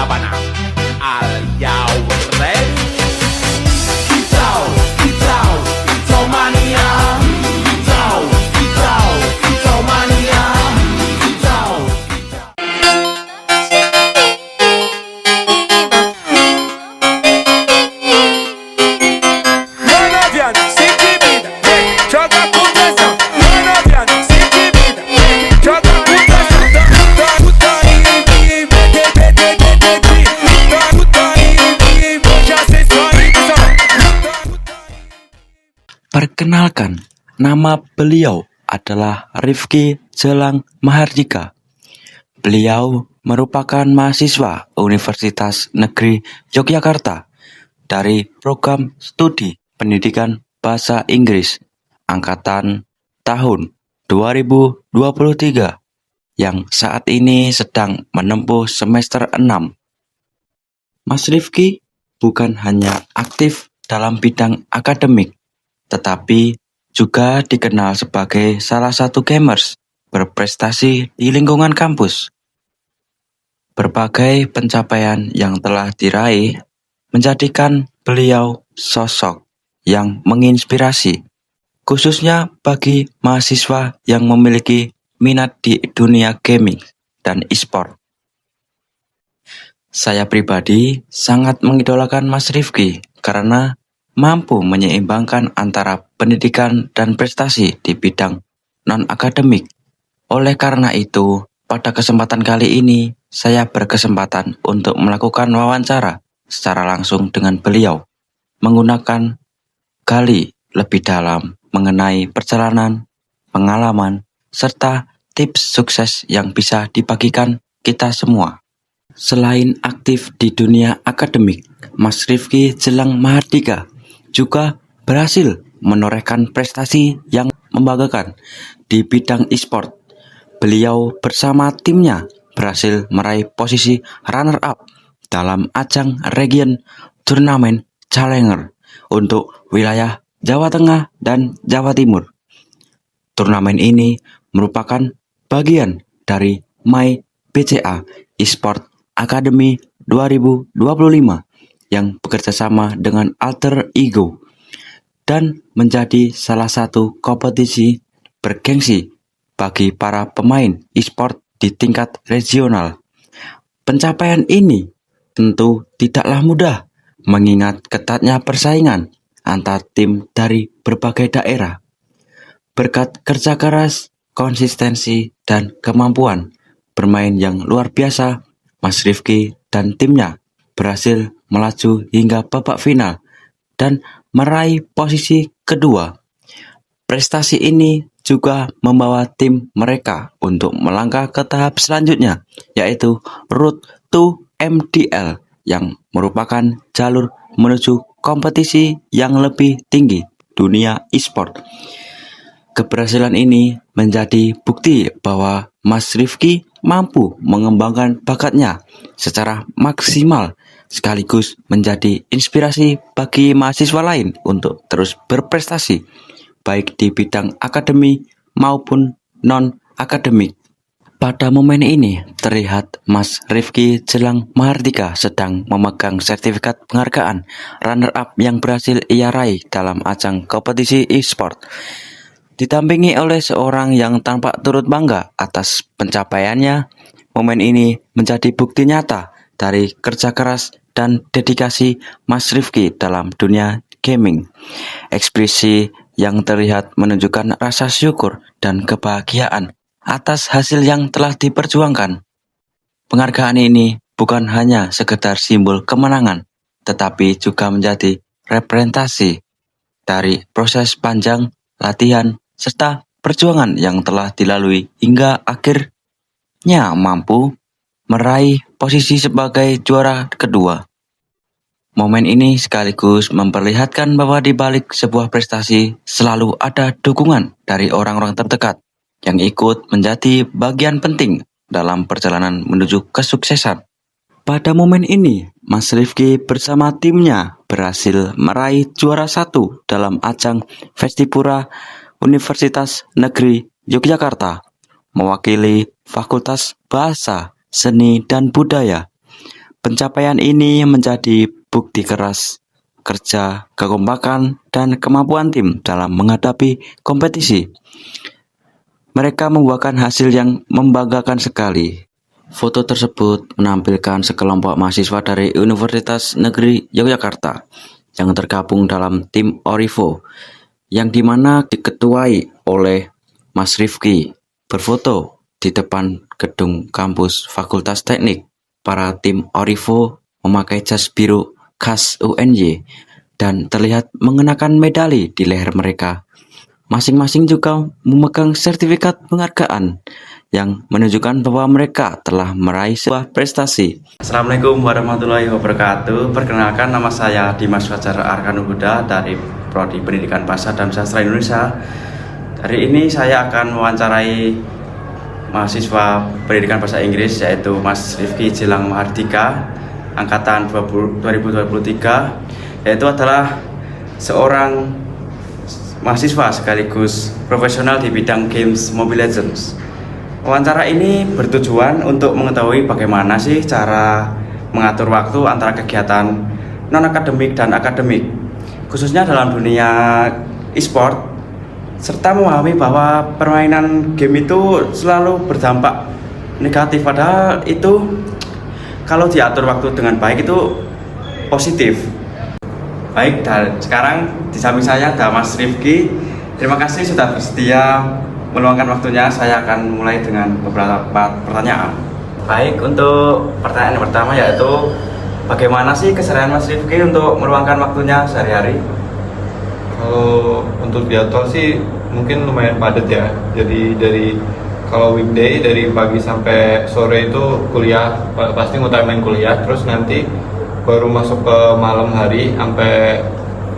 sabana. Are you ready? Kicau, kicau, kicau mania. Kicau, kicau, kicau mania. Kicau, Manovian, City Vida, joga com pressão. Manovian, City Vida, joga com pressão. Perkenalkan, nama beliau adalah Rifki Jelang Mahardika. Beliau merupakan mahasiswa Universitas Negeri Yogyakarta dari program studi pendidikan bahasa Inggris angkatan tahun 2023 yang saat ini sedang menempuh semester 6. Mas Rifki bukan hanya aktif dalam bidang akademik, tetapi juga dikenal sebagai salah satu gamers berprestasi di lingkungan kampus. Berbagai pencapaian yang telah diraih menjadikan beliau sosok yang menginspirasi, khususnya bagi mahasiswa yang memiliki minat di dunia gaming dan e-sport. Saya pribadi sangat mengidolakan Mas Rifki karena mampu menyeimbangkan antara pendidikan dan prestasi di bidang non-akademik. Oleh karena itu, pada kesempatan kali ini, saya berkesempatan untuk melakukan wawancara secara langsung dengan beliau, menggunakan gali lebih dalam mengenai perjalanan, pengalaman, serta tips sukses yang bisa dibagikan kita semua. Selain aktif di dunia akademik, Mas Rifki Jelang Mahardika juga berhasil menorehkan prestasi yang membanggakan di bidang e-sport. Beliau bersama timnya berhasil meraih posisi runner-up dalam ajang region turnamen Challenger untuk wilayah Jawa Tengah dan Jawa Timur. Turnamen ini merupakan bagian dari My BCA Esport Academy 2025 yang bekerjasama dengan Alter Ego dan menjadi salah satu kompetisi bergengsi bagi para pemain e-sport di tingkat regional. Pencapaian ini tentu tidaklah mudah mengingat ketatnya persaingan antar tim dari berbagai daerah. Berkat kerja keras, konsistensi, dan kemampuan bermain yang luar biasa, Mas Rifki dan timnya berhasil melaju hingga babak final dan meraih posisi kedua. Prestasi ini juga membawa tim mereka untuk melangkah ke tahap selanjutnya, yaitu Road to MDL yang merupakan jalur menuju kompetisi yang lebih tinggi dunia e-sport. Keberhasilan ini menjadi bukti bahwa Mas Rifki mampu mengembangkan bakatnya secara maksimal sekaligus menjadi inspirasi bagi mahasiswa lain untuk terus berprestasi baik di bidang akademik maupun non-akademik. Pada momen ini terlihat Mas Rifki Jelang Mahardika sedang memegang sertifikat penghargaan runner-up yang berhasil ia raih dalam ajang kompetisi e-sport. Didampingi oleh seorang yang tampak turut bangga atas pencapaiannya, momen ini menjadi bukti nyata dari kerja keras dan dedikasi Mas Rifki dalam dunia gaming. Ekspresi yang terlihat menunjukkan rasa syukur dan kebahagiaan atas hasil yang telah diperjuangkan. Penghargaan ini bukan hanya sekedar simbol kemenangan, tetapi juga menjadi representasi dari proses panjang latihan serta perjuangan yang telah dilalui hingga akhirnya mampu meraih posisi sebagai juara kedua. Momen ini sekaligus memperlihatkan bahwa di balik sebuah prestasi selalu ada dukungan dari orang-orang terdekat yang ikut menjadi bagian penting dalam perjalanan menuju kesuksesan. Pada momen ini, Mas Rifki bersama timnya berhasil meraih juara 1 dalam ajang Festipura Universitas Negeri Yogyakarta, mewakili Fakultas Bahasa, Seni, dan Budaya. Pencapaian ini menjadi bukti keras kerja, kekompakan, dan kemampuan tim dalam menghadapi kompetisi. Mereka membuahkan hasil yang membanggakan sekali. Foto tersebut menampilkan sekelompok mahasiswa dari Universitas Negeri Yogyakarta yang tergabung dalam tim Orivo, yang dimana diketuai oleh Mas Rifki, berfoto di depan gedung kampus Fakultas Teknik. Para tim Orivo memakai jas biru khas UNY dan terlihat mengenakan medali di leher mereka. Masing-masing juga memegang sertifikat penghargaan yang menunjukkan bahwa mereka telah meraih sebuah prestasi. Assalamualaikum warahmatullahi wabarakatuh. Perkenalkan, nama saya Dimas Fajar Arkanul Huda dari Prodi Pendidikan Bahasa dan Sastra Indonesia. Hari ini saya akan mewawancarai mahasiswa Pendidikan Bahasa Inggris, yaitu Mas Rifki Gilang Mahardika, angkatan 2023, yaitu adalah seorang mahasiswa sekaligus profesional di bidang games Mobile Legends. Wawancara ini bertujuan untuk mengetahui bagaimana sih cara mengatur waktu antara kegiatan non-akademik dan akademik, khususnya dalam dunia e-sport, serta memahami bahwa permainan game itu selalu berdampak negatif, padahal itu kalau diatur waktu dengan baik itu positif. Baik, dan sekarang di samping saya ada Mas Rifki. Terima kasih sudah bersedia meluangkan waktunya. Saya akan mulai dengan beberapa pertanyaan. Baik, untuk pertanyaan yang pertama yaitu bagaimana sih keseharian Mas Rifki untuk meluangkan waktunya sehari-hari? Kalau untuk jadwal sih mungkin lumayan padat ya. Jadi kalau weekday dari pagi sampai sore itu kuliah, pasti ngutamain kuliah. Terus nanti baru masuk ke malam hari sampai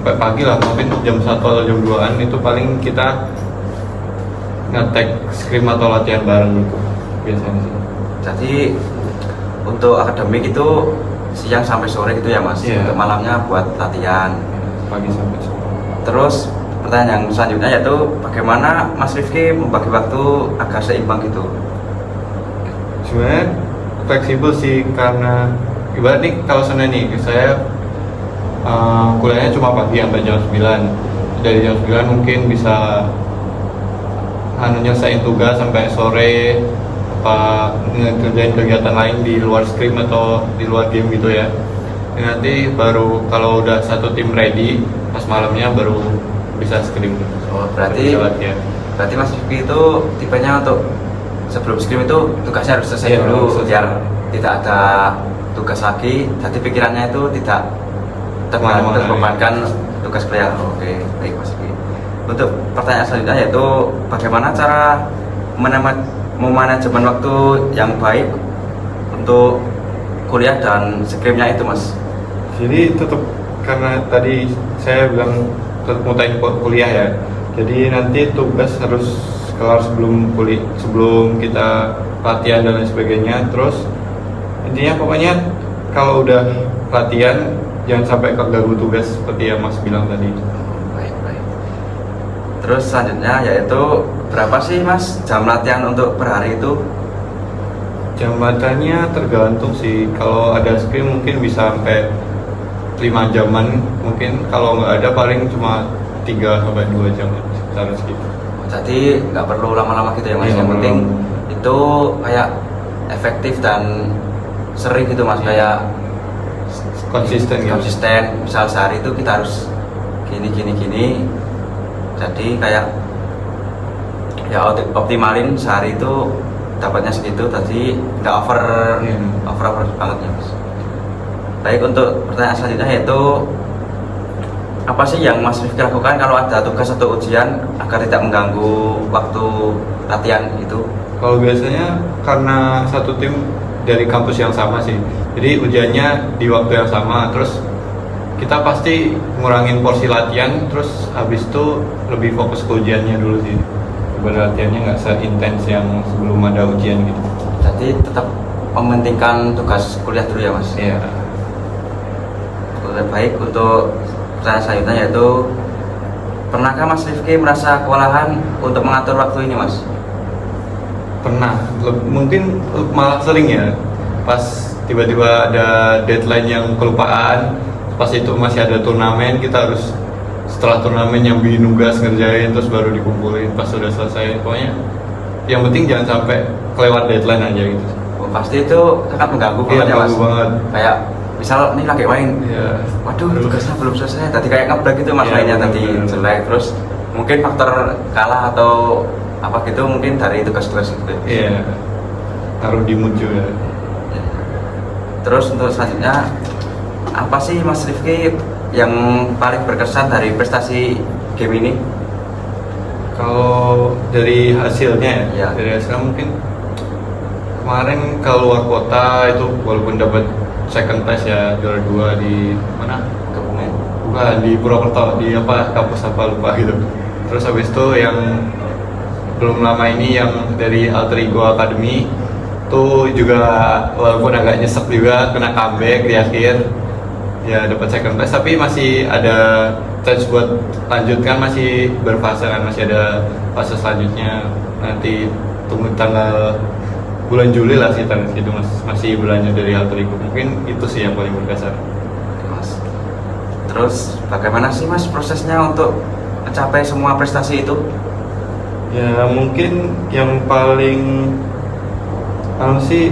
pagi lah, mungkin jam 1 atau jam 2an itu paling kita nge-tag scrim atau latihan bareng gitu biasanya sih. Jadi untuk akademik itu siang sampai sore gitu ya Mas? Iya. Untuk malamnya buat latihan. Pagi sampai sore. Terus pertanyaan yang selanjutnya yaitu bagaimana Mas Rifki membagi waktu agar seimbang gitu? Sebenarnya fleksibel sih, karena ibarat nih kalau Senin nih saya kuliahnya cuma pagi sampai jam 9. Dari jam 9 mungkin bisa nyelesain tugas sampai sore, apa ngerjain kegiatan lain di luar scrim atau di luar game gitu ya. Dan nanti baru kalau udah satu tim ready, pas malamnya baru bisa scrim. Oh, berarti Mas Rifki itu tipenya untuk sebelum scrim itu tugasnya harus selesai dulu biar tidak ada tugas lagi, jadi pikirannya itu tidak terbebankan tugas kuliah. Oke, baik Mas Rifki. Untuk pertanyaan selanjutnya yaitu bagaimana cara memanajemen waktu yang baik untuk kuliah dan scrimnya itu Mas? Jadi tetap, karena tadi saya bilang tetap mutain kuliah ya. Jadi nanti tugas harus kelar sebelum kita latihan dan lain sebagainya. Terus intinya pokoknya kalau udah latihan jangan sampai keganggu tugas seperti yang Mas bilang tadi. Baik. Terus selanjutnya yaitu berapa sih Mas jam latihan untuk per hari itu? Jam latihannya tergantung sih. Kalau ada scrim mungkin bisa sampai 5 jaman, mungkin kalau nggak ada paling cuma 3 sampai 2 jam sekitar segitu. Jadi nggak perlu lama-lama gitu ya Mas, yang penting itu kayak efektif dan sering gitu Mas, kayak konsisten. Misal sehari itu kita harus gini. Jadi kayak ya optimalin sehari itu dapatnya segitu, tadi nggak over banget ya Mas. Baik, untuk pertanyaan selanjutnya yaitu apa sih yang Mas Rifki lakukan kalau ada tugas atau ujian agar tidak mengganggu waktu latihan itu? Kalau biasanya karena satu tim dari kampus yang sama sih, jadi ujiannya di waktu yang sama, terus kita pasti ngurangin porsi latihan, terus habis itu lebih fokus ke ujiannya dulu sih. Latihannya nggak seintens yang sebelum ada ujian gitu. Jadi tetap mementingkan tugas kuliah dulu ya Mas? Iya. Baik, untuk pertanyaan selanjutnya yaitu pernahkah Mas Rifki merasa kewalahan untuk mengatur waktu ini Mas? Pernah, mungkin malah sering ya. Pas tiba-tiba ada deadline yang kelupaan, pas itu masih ada turnamen, kita harus setelah turnamen nyambi nugas ngerjain terus baru dikumpulin pas sudah selesai. Pokoknya yang penting jangan sampai kelewat deadline aja gitu. Oh, pasti itu sangat mengganggu Iya, banget ya mas. mengganggu banget. Kayak misal nih lagi main, Iya. waduh tugasnya belum selesai, tadi kayak ngeblek gitu mas, Iya, mainnya tadi bener. jelek, terus mungkin faktor kalah atau apa gitu mungkin dari tugas-tugas itu. Iya, taruh di mood juga. Terus untuk selanjutnya, apa sih Mas Rifki yang paling berkesan dari prestasi game ini? Kalau dari hasilnya Iya. dari hasilnya mungkin kemarin ke luar kota itu walaupun dapat second place ya, juara 2 di mana? Kebumen. Bukan, di Purwokerto, di apa, kampus apa lupa gitu. Terus habis itu yang belum lama ini yang dari Alter Ego Academy tuh juga walaupun agak nyesek juga kena comeback di akhir ya, dapat second place tapi masih ada chance buat lanjutkan, masih berfase kan, masih ada fase selanjutnya, nanti tunggu tanggal bulan Juli lah sih tanggal segitu, masih berlanjut dari Alter Ego. Mungkin itu sih yang paling berkesan. Mas. Terus bagaimana sih Mas prosesnya untuk mencapai semua prestasi itu? Ya mungkin yang paling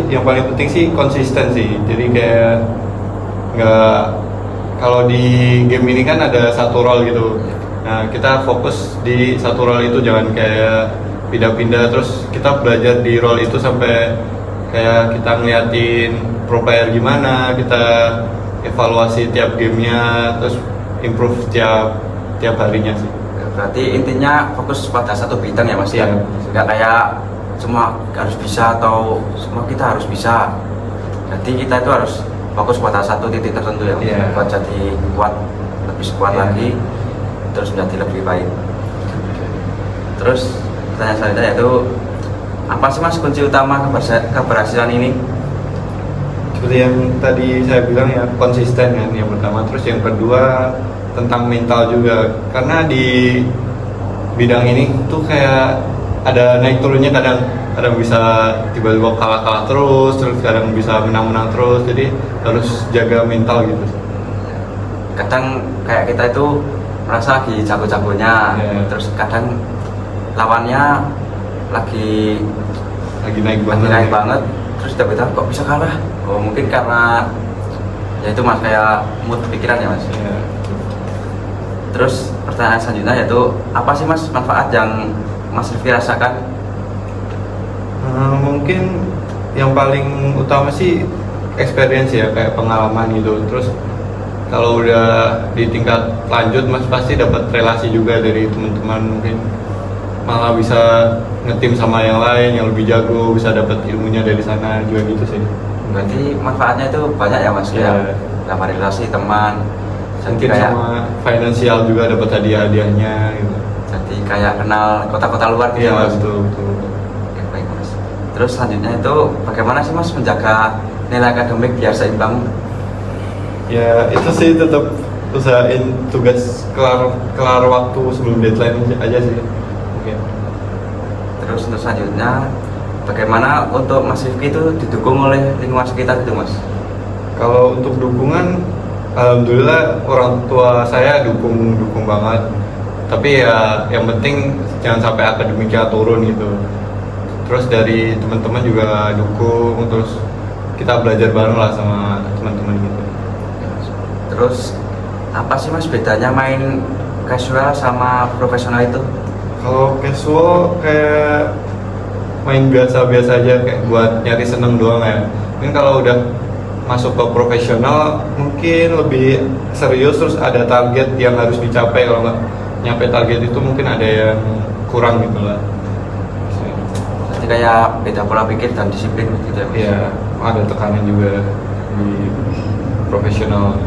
yang paling penting sih konsisten sih. Jadi kayak nggak, kalau di game ini kan ada satu role gitu. Nah kita fokus di satu role itu, jangan kayak pindah-pindah. Terus kita belajar di role itu sampai kayak kita ngeliatin pro player gimana, kita evaluasi tiap gamenya, terus improve tiap harinya sih. Berarti intinya fokus pada satu bidang ya Mas ya? Iya. Nggak kayak semua harus bisa atau semua kita harus bisa. Jadi kita itu harus fokus pada satu titik tertentu ya Mas? Iya. Buat jadi kuat, lebih kuat Iya. lagi, terus menjadi lebih baik. Terus pertanyaan selanjutnya yaitu, apa sih Mas kunci utama keberhasilan ini? Seperti yang tadi saya bilang ya, konsisten kan yang pertama. Terus yang kedua tentang mental juga, karena di bidang ini tuh kayak ada naik turunnya, kadang bisa tiba-tiba kalah terus kadang bisa menang terus, jadi harus jaga mental gitu. Kadang kayak kita itu merasa lagi jago-jagonya, Iya. terus kadang lawannya lagi Naik lagi banget. naik banget, terus tiba-tiba kok bisa kalah? Oh mungkin karena ya itu Mas, kayak mood pikiran ya Mas. Iya. Terus pertanyaan selanjutnya yaitu, apa sih Mas manfaat yang Mas Rifki rasakan? Mungkin yang paling utama sih experience ya, kayak pengalaman gitu. Terus kalau udah di tingkat lanjut Mas pasti dapat relasi juga dari teman-teman, mungkin malah bisa ngetim sama yang lain yang lebih jago, bisa dapat ilmunya dari sana juga gitu sih. Berarti manfaatnya itu banyak ya Mas, Iya. kayak dapat relasi teman, jadi Mungkin kayak sama finansial juga dapat hadiah-hadiahnya gitu. jadi kayak kenal kota-kota luar gitu Iya, Mas. betul. Oke, baik Mas. Terus selanjutnya itu bagaimana sih Mas menjaga nilai akademik biar seimbang? Ya itu sih tetap usahain tugas kelar waktu sebelum deadline aja sih. Mungkin. Terus untuk selanjutnya, bagaimana untuk Mas Rifki itu didukung oleh lingkungan sekitar itu Mas? Kalau untuk dukungan, alhamdulillah orang tua saya dukung banget. Tapi ya yang penting jangan sampai akademiknya turun gitu. Terus dari teman-teman juga dukung, terus kita belajar bareng lah sama teman-teman gitu. Terus apa sih Mas bedanya main casual sama profesional itu? Kalau casual kayak main biasa-biasa aja, kayak buat nyari seneng doang ya. Mungkin kalau udah masuk ke profesional mungkin lebih serius, terus ada target yang harus dicapai. Kalau nggak nyampe target itu mungkin ada yang kurang gitu lah. Jadi kayak beda pola pikir dan disiplin gitu ya Mas? Iya, ada tekanan juga di profesional.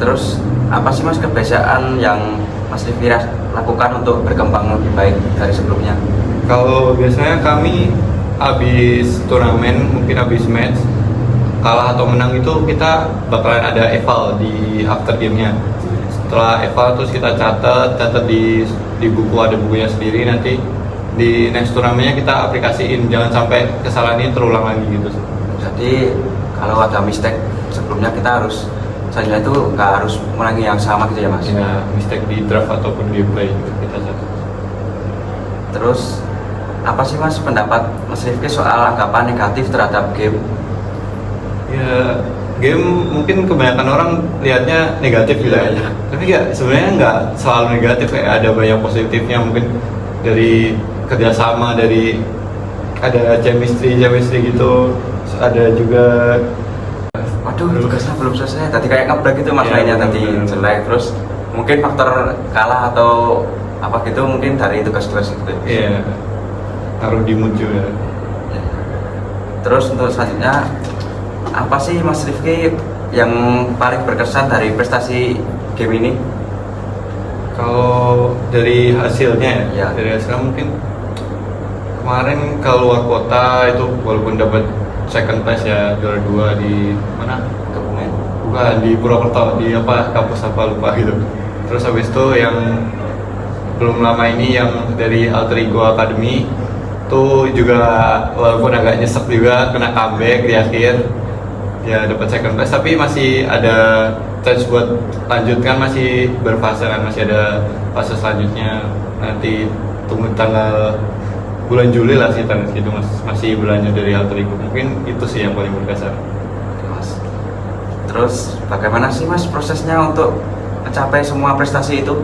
Terus apa sih Mas kebiasaan yang Mas Rifki lakukan untuk berkembang lebih baik dari sebelumnya? Kalau biasanya kami habis turnamen, mungkin habis match, kalah atau menang itu kita bakalan ada eval di after game-nya. Setelah eval terus kita catat di buku, ada bukunya sendiri, nanti di next turnamennya kita aplikasiin, jangan sampai kesalahan ini terulang lagi gitu. Jadi kalau ada mistake sebelumnya kita harus selanjutnya itu nggak harus mengulangi yang sama gitu ya mas. Ya, mistake di draft ataupun gameplay juga kita catat. Terus apa sih mas pendapat Mas Rifki soal anggapan negatif terhadap game? Ya, game mungkin kebanyakan orang lihatnya negatif gitu Iya, ya. iya. Tapi ya sebenarnya nggak selalu negatif, kayak ada banyak positifnya, mungkin dari kerjasama, dari ada chemistry gitu, terus ada juga Waduh, tugasnya belum selesai. Tadi kayak ngebrek gitu mas Iya, lainnya tadi bener. jelek. Terus mungkin faktor kalah atau apa gitu mungkin dari tugas-tugas itu. ya taruh di mood juga. Terus untuk selanjutnya apa sih Mas Rifki yang paling berkesan dari prestasi game ini? Kalau dari hasilnya Ya. dari hasilnya mungkin kemarin ke luar kota itu walaupun dapat second place ya, juara 2 di mana? Kebumen. Bukan di Purwokerto, di apa kampus apa lupa gitu. Terus habis itu yang belum lama ini yang dari Alter Ego Academy itu juga walaupun agak nyesek juga kena comeback di akhir ya, dapat second place, tapi masih ada chance buat lanjutkan, masih berfase kan, masih ada fase selanjutnya, nanti tunggu tanggal bulan Juli lah sih, tanggal segitu masih berlanjut dari Alter Ego. Mungkin itu sih yang paling berkesan. Oke, Mas. Terus bagaimana sih Mas prosesnya untuk mencapai semua prestasi itu?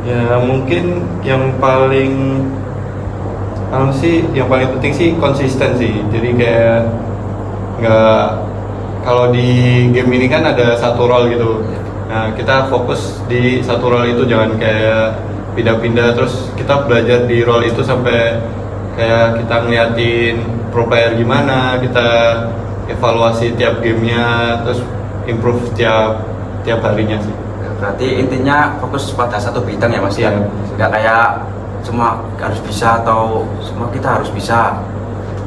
Ya mungkin yang paling yang paling penting sih konsisten sih. Jadi kayak nggak, kalau di game ini kan ada satu role gitu. Nah kita fokus di satu role itu, jangan kayak pindah-pindah. Terus kita belajar di role itu sampai kayak kita ngeliatin pro player gimana, kita evaluasi tiap gamenya, terus improve tiap harinya sih. Berarti intinya fokus pada satu bidang ya Mas ya? Iya. Nggak kayak semua harus bisa atau semua kita harus bisa.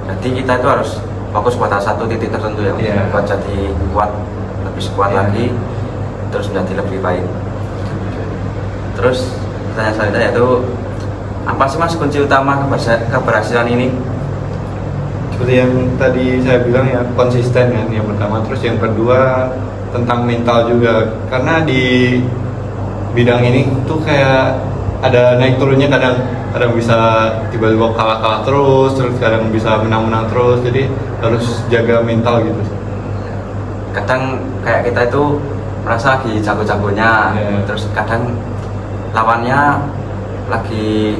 Jadi kita itu harus fokus pada satu titik tertentu ya Mas? Iya. Buat jadi kuat, lebih kuat Iya. lagi, terus menjadi lebih baik. Terus pertanyaan selanjutnya yaitu apa sih Mas kunci utama keberhasilan ini? Seperti yang tadi saya bilang ya, konsisten kan yang pertama. Terus yang kedua tentang mental juga, karena di bidang ini tuh kayak ada naik turunnya, kadang bisa tiba-tiba kalah terus kadang bisa menang terus, jadi harus jaga mental gitu. Kadang kayak kita itu merasa lagi jago-jagonya, Iya. terus kadang lawannya lagi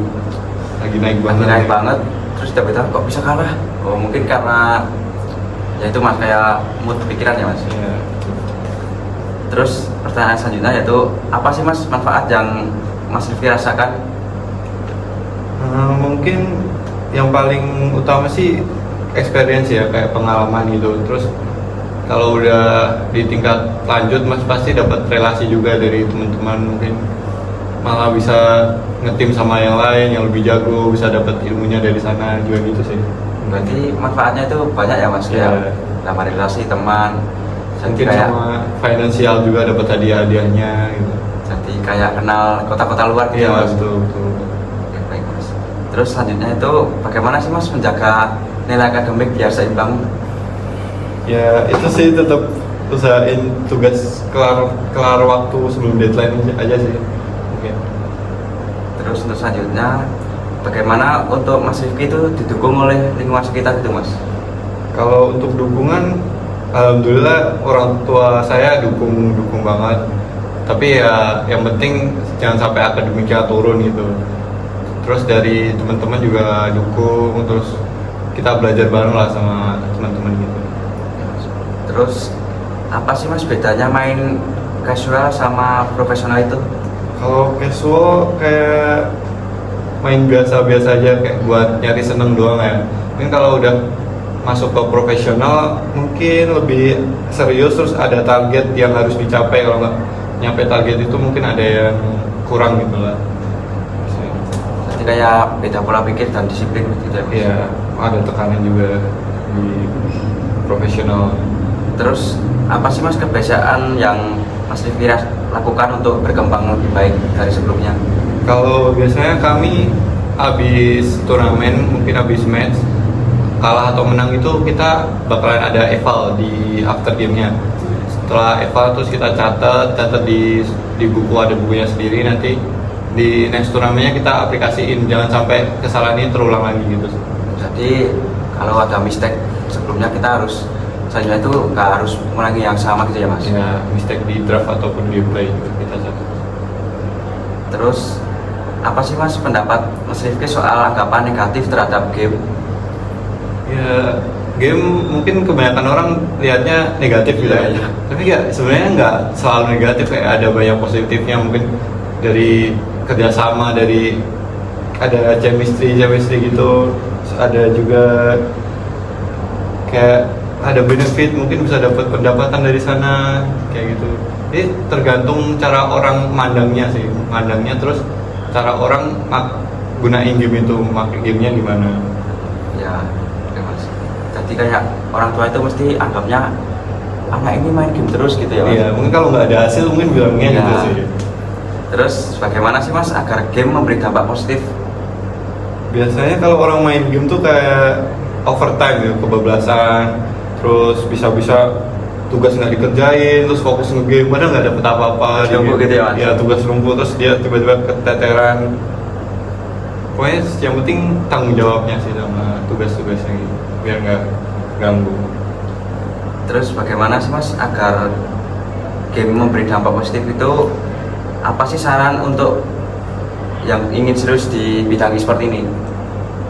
Naik banget. naik banget, terus tiba-tiba kok bisa kalah? Oh mungkin karena ya itu Mas kayak mood pikiran ya Mas. Ya. Terus pertanyaan selanjutnya yaitu apa sih Mas manfaat yang Mas Rifki rasakan? Mungkin yang paling utama sih experience ya, kayak pengalaman gitu. Terus kalau udah di tingkat lanjut Mas pasti dapat relasi juga dari teman-teman, mungkin malah bisa ngetim sama yang lain yang lebih jago, bisa dapat ilmunya dari sana juga gitu sih. Berarti manfaatnya itu banyak ya Mas, Iya. kayak dapat relasi teman, jadi Mungkin kayak sama finansial juga dapat hadiah-hadiahnya gitu. jadi kayak kenal kota-kota luar gitu Iya Mas. betul. Oke, baik Mas. Terus selanjutnya itu bagaimana sih Mas menjaga nilai akademik biar seimbang? Ya itu sih tetap usahain tugas kelar waktu sebelum deadline aja sih. Oke. Terus untuk selanjutnya bagaimana untuk Mas Rifki itu didukung oleh lingkungan sekitar itu Mas? Kalau untuk dukungan, alhamdulillah orang tua saya dukung banget. Tapi ya yang penting jangan sampai akademiknya turun gitu. Terus dari teman-teman juga dukung, terus kita belajar bareng lah sama teman-teman gitu. Terus apa sih Mas bedanya main casual sama profesional itu? Kalau casual kayak main biasa-biasa aja, kayak buat nyari seneng doang ya. Mungkin kalau udah masuk ke profesional mungkin lebih serius, terus ada target yang harus dicapai. Kalau nggak nyampe target itu mungkin ada yang kurang gitu lah. Jadi kayak beda pola pikir dan disiplin gitu ya Mas? Iya, ada tekanan juga di profesional. Terus apa sih Mas kebiasaan yang Mas Rifki lakukan untuk berkembang lebih baik dari sebelumnya? Kalau biasanya kami habis turnamen, mungkin habis match, kalah atau menang itu kita bakalan ada eval di after gamenya. Setelah eval terus kita catat di buku, ada bukunya sendiri, nanti di next turnamennya kita aplikasiin, jangan sampai kesalahan ini terulang lagi gitu. Jadi kalau ada mistake sebelumnya kita harus selanjutnya itu nggak harus mengulangi yang sama gitu ya mas? Ya, mistake di draft ataupun di play gitu kita catat. Terus apa sih mas pendapat Mas Rifki soal anggapan negatif terhadap game? Ya, game mungkin kebanyakan orang lihatnya negatif gitu ya. Iya. Tapi ya sebenarnya nggak selalu negatif, kayak ada banyak positifnya, mungkin dari kerjasama, dari ada chemistry gitu, terus ada juga kayak ada benefit, mungkin bisa dapat pendapatan dari sana kayak gitu. Jadi tergantung cara orang mandangnya sih, terus cara orang gunain game itu, pakai gamenya gimana. Ya, oke mas. Jadi kayak orang tua itu mesti anggapnya anak ini main game terus gitu ya mas? Iya, mungkin kalau nggak ada hasil mungkin bilangnya Ya. gitu sih. Terus bagaimana sih mas agar game memberi dampak positif? Biasanya kalau orang main game tuh kayak overtime gitu, kebablasan, terus bisa-bisa tugas nggak dikerjain, terus fokus nge-game, padahal nggak dapet apa-apa. Tugas rumput gitu ya, Mas? Ya, tugas rumput, terus dia tiba-tiba keteteran. Pokoknya yang penting tanggung jawabnya sih sama tugas-tugasnya gitu, biar nggak ganggu. Terus bagaimana sih mas agar game memberi dampak positif itu? Apa sih saran untuk yang ingin serius di bidang e-sport ini?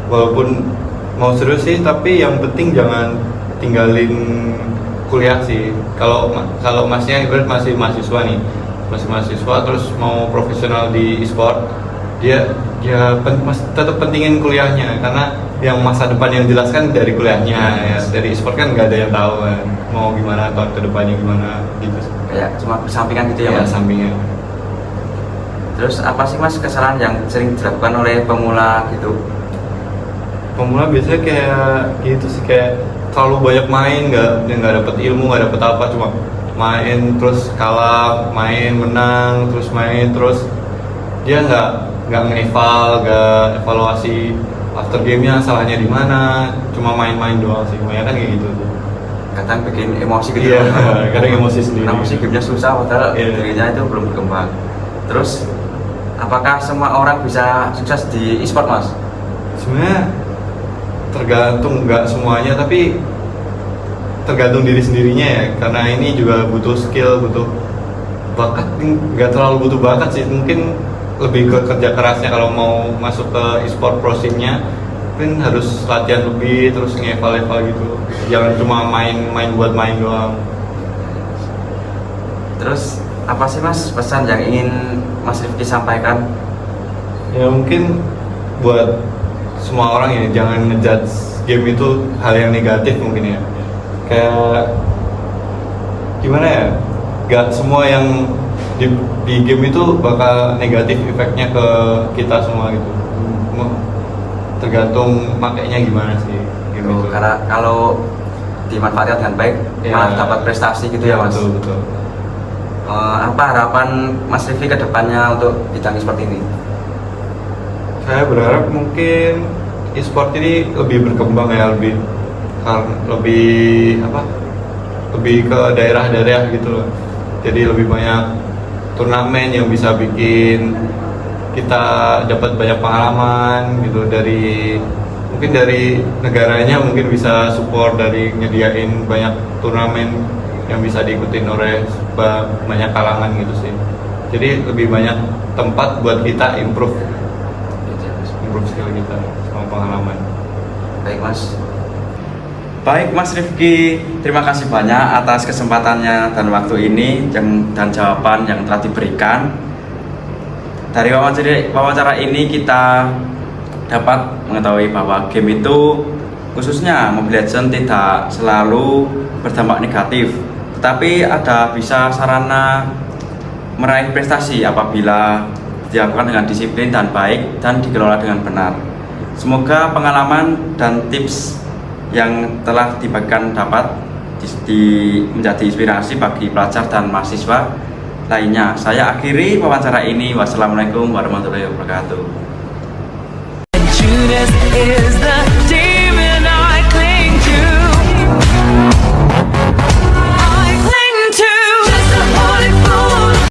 Walaupun mau serius sih, tapi yang penting jangan tinggalin kuliah sih. Kalau masnya ibarat masih mahasiswa nih, terus mau profesional di e-sport, dia tetap pentingin kuliahnya, karena yang masa depan yang jelaskan dari kuliahnya ya. Dari e-sport kan nggak ada yang tahu kan mau gimana tahun kedepannya gimana gitu. Kayak cuma bersampingan gitu ya Ya, mas? sampingnya. Terus apa sih mas kesalahan yang sering dilakukan oleh pemula gitu? Pemula biasanya kayak gitu sih, kayak terlalu banyak main, nggak dapet ilmu, nggak dapet apa, cuma main terus kalah, main menang, terus main terus, dia nggak evaluasi after gamenya salahnya di mana, cuma main-main doang sih, banyak kan kayak gitu tuh. Kadang bikin emosi gitu. Iya, kadang emosi sendiri. Kenapa sih gamenya susah padahal Iya. dirinya itu belum berkembang. Terus apakah semua orang bisa sukses di e-sport mas? Sebenarnya tergantung, nggak semuanya, tapi tergantung diri sendirinya ya, karena ini juga butuh skill, butuh bakat. Nggak terlalu butuh bakat sih, mungkin lebih ke kerja kerasnya. Kalau mau masuk ke e-sport pro scene-nya mungkin harus latihan lebih, terus ngeval-eval gitu, jangan cuma main buat main doang. Terus apa sih mas pesan yang ingin Mas Rifki sampaikan? Ya mungkin buat semua orang ini, jangan ngejudge game itu hal yang negatif mungkin ya. Kayak gimana ya, gak semua yang di game itu bakal negatif efeknya ke kita semua gitu. Tergantung makainya gimana sih game itu. Karena kalau dimanfaatkan dengan baik Ya. malah dapat prestasi gitu ya mas? Betul. Apa harapan Mas Rifki ke depannya untuk bidang e-sport ini? Saya berharap mungkin e-sport ini lebih berkembang ya, lebih ke daerah-daerah gitu loh. Jadi lebih banyak turnamen yang bisa bikin kita dapat banyak pengalaman gitu, mungkin dari negaranya mungkin bisa support dari nyediain banyak turnamen yang bisa diikutin oleh banyak kalangan gitu sih. Jadi lebih banyak tempat buat kita improve skill kita sama pengalaman. Baik mas. Baik Mas Rifki, terima kasih banyak atas kesempatannya dan waktu ini dan jawaban yang telah diberikan. Dari wawancara ini kita dapat mengetahui bahwa game itu, khususnya Mobile Legends, tidak selalu berdampak negatif, tetapi ada bisa sarana meraih prestasi apabila dilakukan dengan disiplin dan baik dan dikelola dengan benar. Semoga pengalaman dan tips yang telah dibagikan dapat menjadi inspirasi bagi pelajar dan mahasiswa lainnya. Saya akhiri wawancara ini. Wassalamualaikum warahmatullahi wabarakatuh. Judas is the